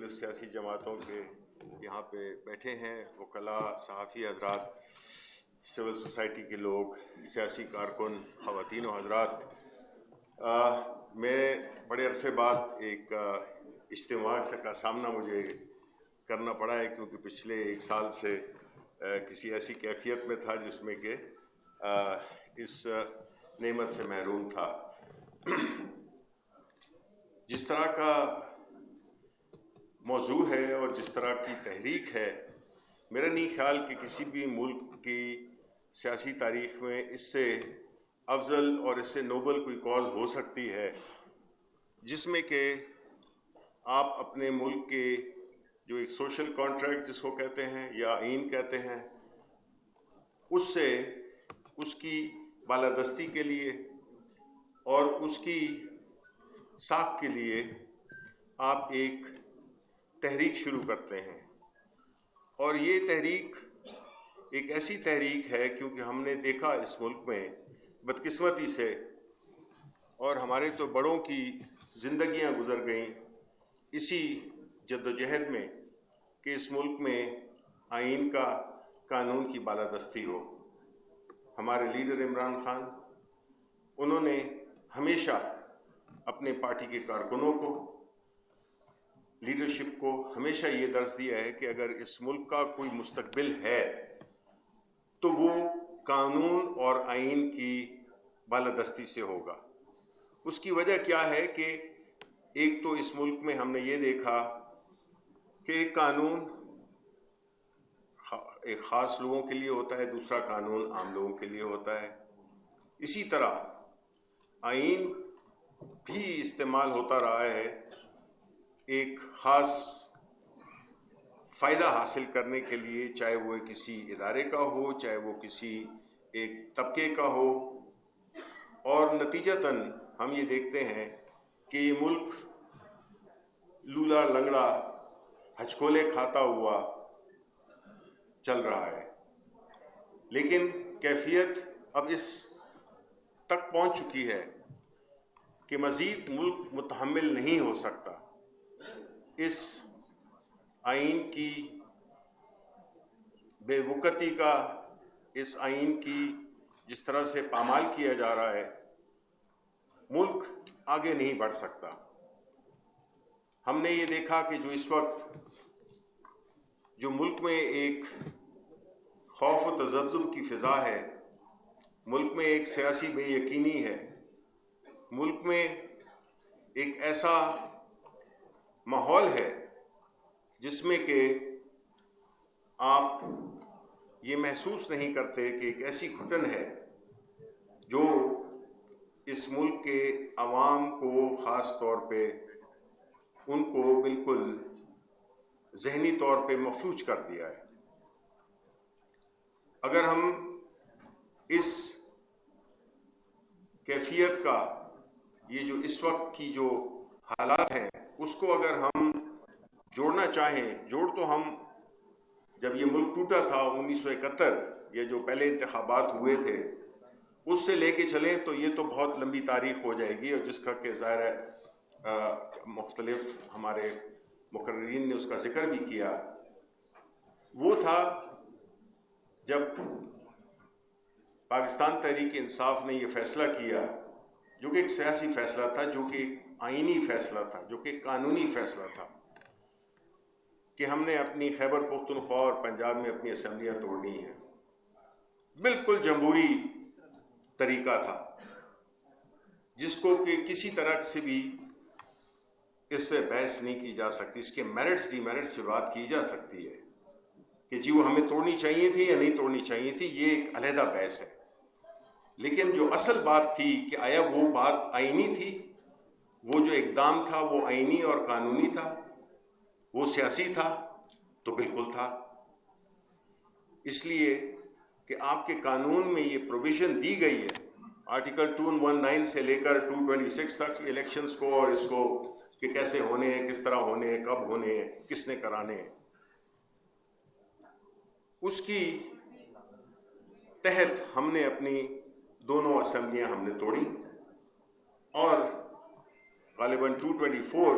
مختلف سیاسی جماعتوں کے یہاں پہ بیٹھے ہیں، وکلاء، صحافی حضرات، سول سوسائٹی کے لوگ، سیاسی کارکن، خواتین و حضرات، میں بڑے عرصے بعد ایک اجتماع کا سامنا مجھے کرنا پڑا ہے، کیونکہ پچھلے ایک سال سے کسی ایسی کیفیت میں تھا جس میں کہ اس نعمت سے محروم تھا۔ جس طرح کا موضوع ہے اور جس طرح کی تحریک ہے، میرا نہیں خیال کہ کسی بھی ملک کی سیاسی تاریخ میں اس سے افضل اور اس سے نوبل کوئی کاز ہو سکتی ہے، جس میں کہ آپ اپنے ملک کے جو ایک سوشل کانٹریکٹ جس کو کہتے ہیں یا آئین کہتے ہیں، اس سے اس کی بالادستی کے لیے اور اس کی ساکھ کے لیے آپ ایک تحریک شروع کرتے ہیں۔ اور یہ تحریک ایک ایسی تحریک ہے کیونکہ ہم نے دیکھا اس ملک میں بدقسمتی سے، اور ہمارے تو بڑوں کی زندگیاں گزر گئیں اسی جدوجہد میں کہ اس ملک میں آئین کا، قانون کی بالادستی ہو۔ ہمارے لیڈر عمران خان، انہوں نے ہمیشہ اپنے پارٹی کے کارکنوں کو، لیڈرشپ کو ہمیشہ یہ درس دیا ہے کہ اگر اس ملک کا کوئی مستقبل ہے تو وہ قانون اور آئین کی بالادستی سے ہوگا۔ اس کی وجہ کیا ہے کہ ایک تو اس ملک میں ہم نے یہ دیکھا کہ ایک قانون ایک خاص لوگوں کے لیے ہوتا ہے، دوسرا قانون عام لوگوں کے لیے ہوتا ہے۔ اسی طرح آئین بھی استعمال ہوتا رہا ہے ایک خاص فائدہ حاصل کرنے کے لیے، چاہے وہ کسی ادارے کا ہو، چاہے وہ کسی ایک طبقے کا ہو، اور نتیجتاً ہم یہ دیکھتے ہیں کہ یہ ملک لولا لنگڑا ہچکولے کھاتا ہوا چل رہا ہے۔ لیکن کیفیت اب اس تک پہنچ چکی ہے کہ مزید ملک متحمل نہیں ہو سکتا اس آئین کی بے وقتی کا، اس آئین کی جس طرح سے پامال کیا جا رہا ہے۔ ملک آگے نہیں بڑھ سکتا۔ ہم نے یہ دیکھا کہ جو اس وقت جو ملک میں ایک خوف و تذبذب کی فضا ہے، ملک میں ایک سیاسی بے یقینی ہے، ملک میں ایک ایسا ماحول ہے جس میں کہ آپ یہ محسوس نہیں کرتے کہ ایک ایسی گھٹن ہے جو اس ملک کے عوام کو، خاص طور پہ ان کو بالکل ذہنی طور پہ مفلوج کر دیا ہے۔ اگر ہم اس کیفیت کا، یہ جو اس وقت کی جو حالات ہیں، اس کو اگر ہم جوڑنا چاہیں، جوڑ تو ہم جب یہ ملک ٹوٹا تھا 1971، یہ جو پہلے انتخابات ہوئے تھے، اس سے لے کے چلیں تو یہ تو بہت لمبی تاریخ ہو جائے گی، اور جس کا کہ ظاہر ہے مختلف ہمارے مقررین نے اس کا ذکر بھی کیا۔ وہ تھا جب پاکستان تحریک انصاف نے یہ فیصلہ کیا، جو کہ ایک سیاسی فیصلہ تھا، جو کہ ایک آئینی فیصلہ تھا، جو کہ ایک قانونی فیصلہ تھا، کہ ہم نے اپنی خیبر پختونخوا اور پنجاب میں اپنی اسمبلیاں توڑنی ہیں۔ بالکل جمہوری طریقہ تھا، جس کو کہ کسی طرح سے بھی اس پہ بحث نہیں کی جا سکتی، اس کے میرٹس ڈی میرٹس سے بات کی جا سکتی ہے کہ جی وہ ہمیں توڑنی چاہیے تھی یا نہیں توڑنی چاہیے تھی، یہ ایک علیحدہ بحث ہے۔ لیکن جو اصل بات تھی کہ آیا وہ بات آئینی تھی، وہ جو اقدام تھا وہ آئینی اور قانونی تھا، وہ سیاسی تھا؟ تو بالکل تھا۔ اس لیے کہ آپ کے قانون میں یہ پروویژن دی گئی ہے، آرٹیکل 219 سے لے کر 226 تک، الیکشنز کو اور اس کو کہ کیسے ہونے ہیں، کس طرح ہونے ہیں، کب ہونے ہیں، کس نے کرانے ہیں، اس کی تحت ہم نے اپنی دونوں اسمبلیاں ہم نے توڑی، اور غالباً 224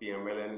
PMLN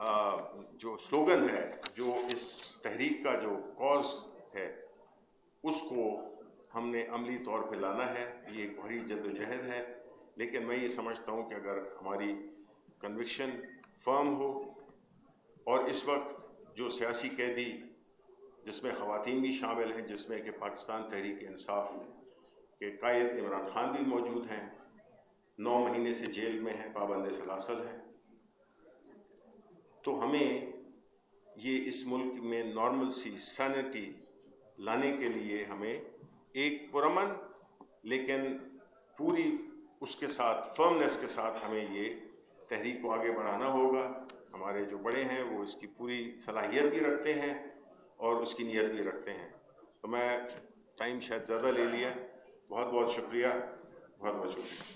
جو سلوگن ہے، جو اس تحریک کا جو کاز ہے، اس کو ہم نے عملی طور پہ لانا ہے. یہ ایک بڑی جدوجہد ہے، لیکن میں یہ سمجھتا ہوں کہ اگر ہماری کنوکشن فرم ہو، اور اس وقت جو سیاسی قیدی جس میں خواتین بھی شامل ہیں، جس میں کہ پاکستان تحریک انصاف کے قائد عمران خان بھی موجود ہیں، 9 مہینے سے جیل میں ہیں، پابند سلاسل ہیں، تو ہمیں یہ اس ملک میں نارمل سی سینٹی لانے کے لیے ہمیں ایک پرامن لیکن پوری اس کے ساتھ فرمنس کے ساتھ ہمیں یہ تحریک کو آگے بڑھانا ہوگا. ہمارے جو بڑے ہیں وہ اس کی پوری صلاحیت بھی رکھتے ہیں اور اس کی نیت بھی رکھتے ہیں. تو میں ٹائم شاید زیادہ لے لیا، بہت بہت شکریہ، بہت بہت شکریہ.